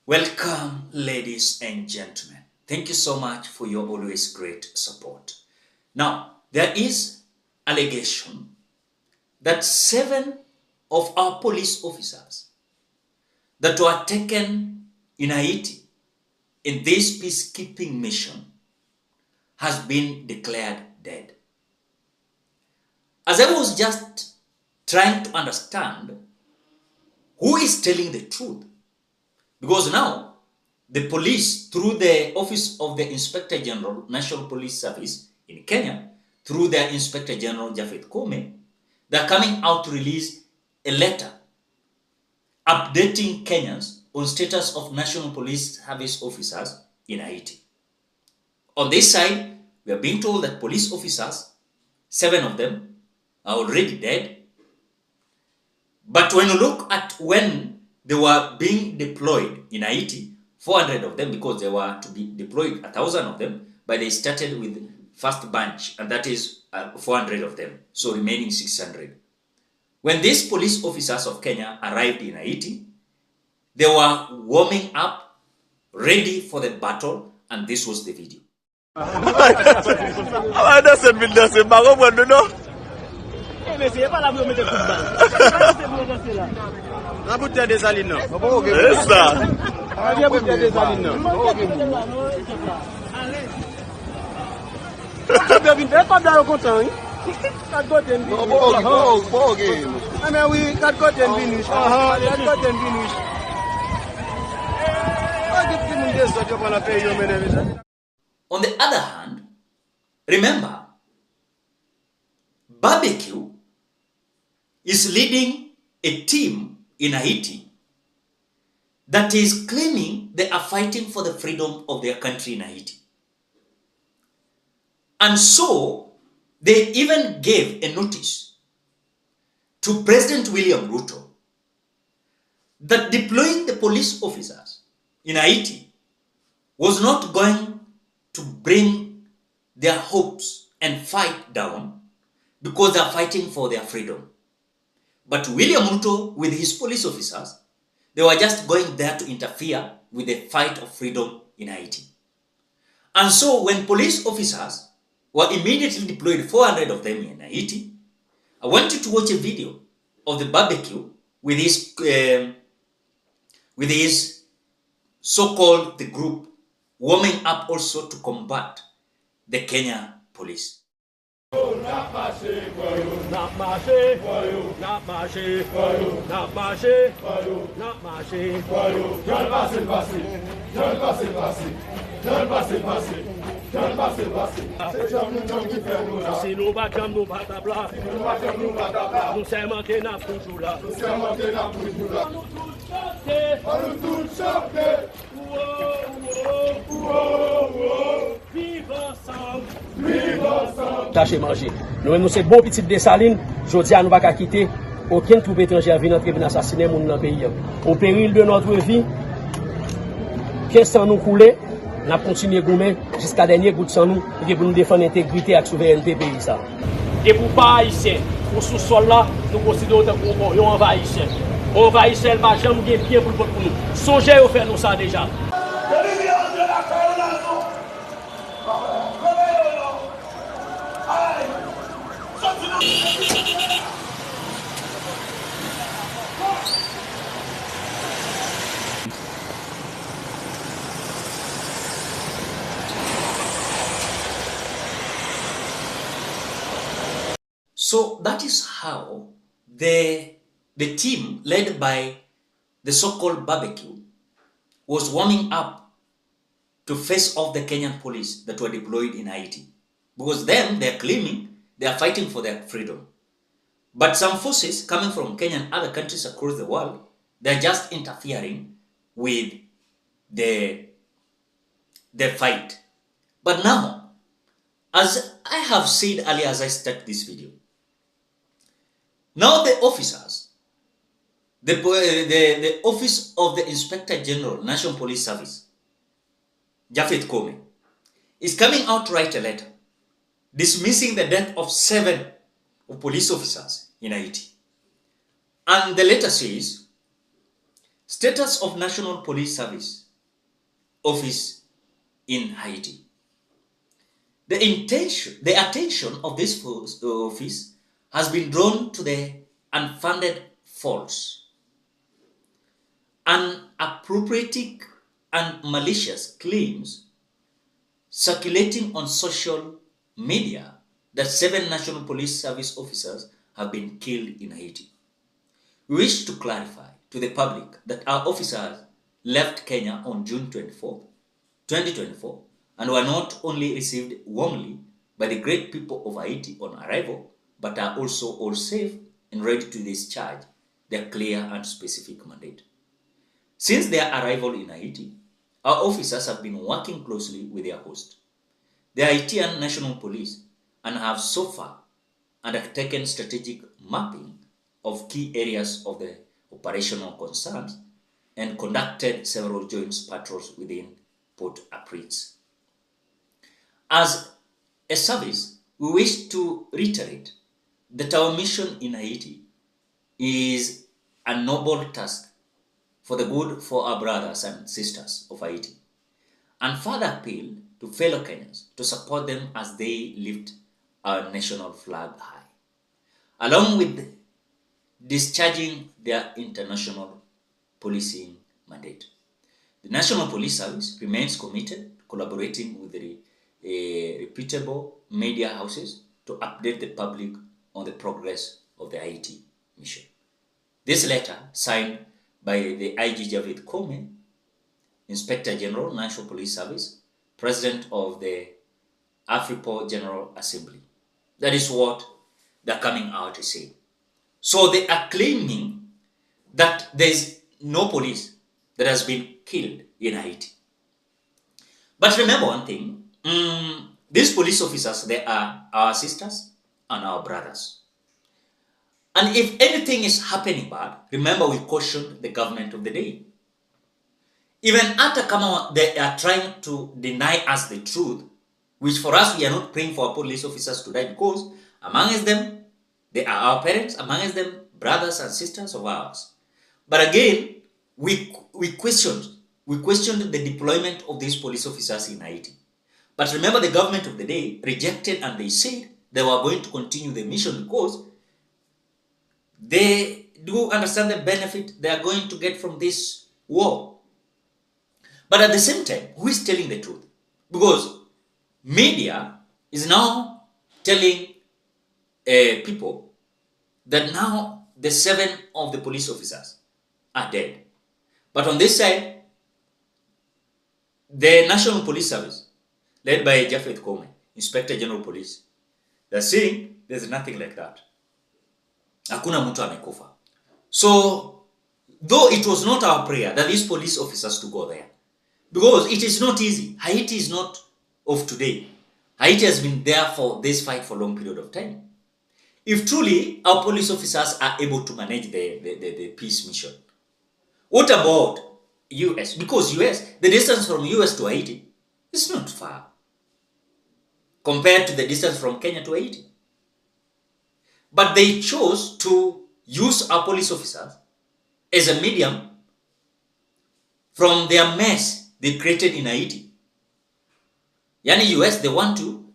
Welcome, ladies and gentlemen. Thank you so much for your always great support. Now, there is allegation that 7 of our police officers that were taken in Haiti in this peacekeeping mission has been declared dead. As I was just trying to understand who is telling the truth, because now the police, through the Office of the Inspector General, National Police Service in Kenya, through their Inspector General KOOME'S, they're coming out to release a letter updating Kenyans on status of National Police Service officers in Haiti. On this side, we are being told that police officers, 7 of them, are already dead. But when you look at when they were being deployed in Haiti, 400 of them, because they were to be deployed 1,000 of them, but they started with first bunch, and that is 400 of them, so remaining 600. When these police officers of Kenya arrived in Haiti, they were warming up, ready for the battle, and this was the video. La bouteille des salines, non. C'est ça. La bouteille des salines, non. Allez. Pas dans le content, hein. 4 côtés de ah mais oui, 4 côtés de finish. 4 côtés de finish. On the other hand, remember, Barbecue is leading a team in Haiti that is claiming they are fighting for the freedom of their country in Haiti. And so, they even gave a notice to President William Ruto that deploying the police officers in Haiti was not going to bring their hopes and fight down because they are fighting for their freedom. But William Ruto, with his police officers, they were just going there to interfere with the fight of freedom in Haiti. And so when police officers were immediately deployed, 400 of them in Haiti, I want you to watch a video of the Barbecue with his so-called the group warming up also to combat the Kenya police. Not marché, not marché, not marché, not marché, not marché. John Bassett, John Bassett, John Bassett, John Bassett. Si nous battons, nous pas tabla. Nous sommes manqués, nous toujours là. Nous sommes manqués, nous toujours là. Nous tous chanter. Vive ensemble, vive ensemble. Tâcher manger. Nous c'est bon petit des salines, je dis à nous pas quitter aucun troupe étranger à venir entrer venir assassiner moun dans pays. Au péril de notre vie, 15 ans nous couler, n'a continuer gommer jusqu'à dernier goutte sang nous pour nous défendre l'intégrité et la souveraineté pays ça. Et pour pas haïtien, pour sous-sol là, nous considérons comme un envahisseur. Envahisseur va jamais bien pour nous. Songez à faire nous ça déjà. So that is how the team led by the so-called Barbecue was warming up to face off the Kenyan police that were deployed in Haiti. Because them, they're claiming they are fighting for their freedom. But some forces coming from Kenya and other countries across the world, they're just interfering with the fight. But now, as I have said earlier as I start this video, now the officers, the Office of the Inspector General, National Police Service, KOOME'S, is coming out to write a letter dismissing the death of 7 police officers in Haiti. And the letter says, Status of National Police Service Office in Haiti. The attention of this office has been drawn to the unfounded false, inappropriate and malicious claims circulating on social media that 7 National Police Service officers have been killed in Haiti. We wish to clarify to the public that our officers left Kenya on June 24, 2024, and were not only received warmly by the great people of Haiti on arrival, but are also all safe and ready to discharge their clear and specific mandate. Since their arrival in Haiti, our officers have been working closely with their host, the Haitian National Police, and have so far undertaken strategic mapping of key areas of the operational concerns and conducted several joint patrols within Port-au-Prince. As a service, we wish to reiterate that our mission in Haiti is a noble task for the good for our brothers and sisters of Haiti, and further appeal to fellow Kenyans to support them as they lift our national flag high, along with discharging their international policing mandate. The National Police Service remains committed to collaborating with the reputable media houses to update the public on the progress of the Haiti mission. This letter, signed by the IG Javid Koome, Inspector General, National Police Service, President of the Afripo General Assembly. That is what they're coming out to say. So they are claiming that there is no police that has been killed in Haiti. But remember one thing, these police officers, they are our sisters and our brothers. And if anything is happening bad, remember we cautioned the government of the day. Even after they are trying to deny us the truth, which for us, we are not praying for our police officers to die, because amongst them, they are our parents, amongst them, brothers and sisters of ours. But again, we questioned the deployment of these police officers in Haiti. But remember, the government of the day rejected, and they said they were going to continue the mission because they do understand the benefit they are going to get from this war. But at the same time, who is telling the truth? Because media is now telling people that now the 7 of the police officers are dead. But on this side, the National Police Service, led by Japheth Koome, Inspector General Police, they're saying there's nothing like that. Hakuna mtu amekufa. So, though it was not our prayer that these police officers to go there, because it is not easy. Haiti is not of today. Haiti has been there for this fight for a long period of time. If truly our police officers are able to manage the peace mission, what about US? Because US, the distance from US to Haiti is not far compared to the distance from Kenya to Haiti. But they chose to use our police officers as a medium from their mess they created in Haiti. Yani US, they want to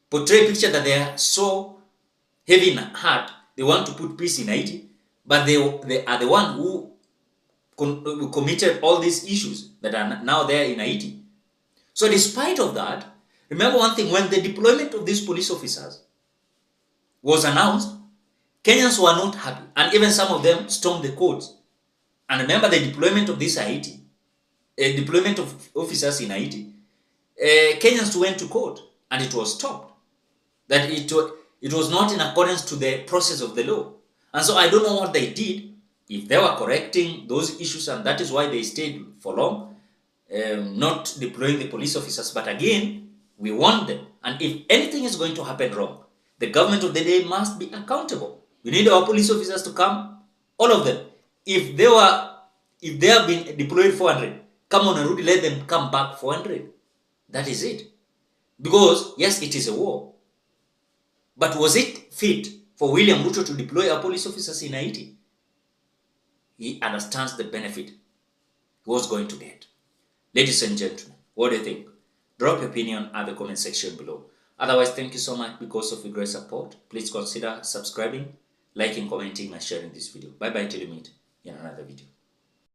portray a picture that they are so heavy in heart, they want to put peace in Haiti, but they are the one who committed all these issues that are now there in Haiti. So despite of that, remember one thing, when the deployment of these police officers was announced, Kenyans were not happy, and even some of them stormed the courts. And remember the deployment of this Haiti, deployment of officers in Haiti, Kenyans went to court and it was stopped. That it was not in accordance to the process of the law. And so I don't know what they did, if they were correcting those issues, and that is why they stayed for long, not deploying the police officers. But again, we want them. And if anything is going to happen wrong, the government of the day must be accountable. We need our police officers to come, all of them. If they have been deployed 400, come on, Arudi, let them come back 400. That is it. Because, yes, it is a war. But was it fit for William Ruto to deploy our police officers in Haiti? he understands the benefit he was going to get. Ladies and gentlemen, what do you think? Drop your opinion at the comment section below. Otherwise, thank you so much because of your great support. Please consider subscribing, liking, commenting, and sharing this video. Bye bye till you meet in another video.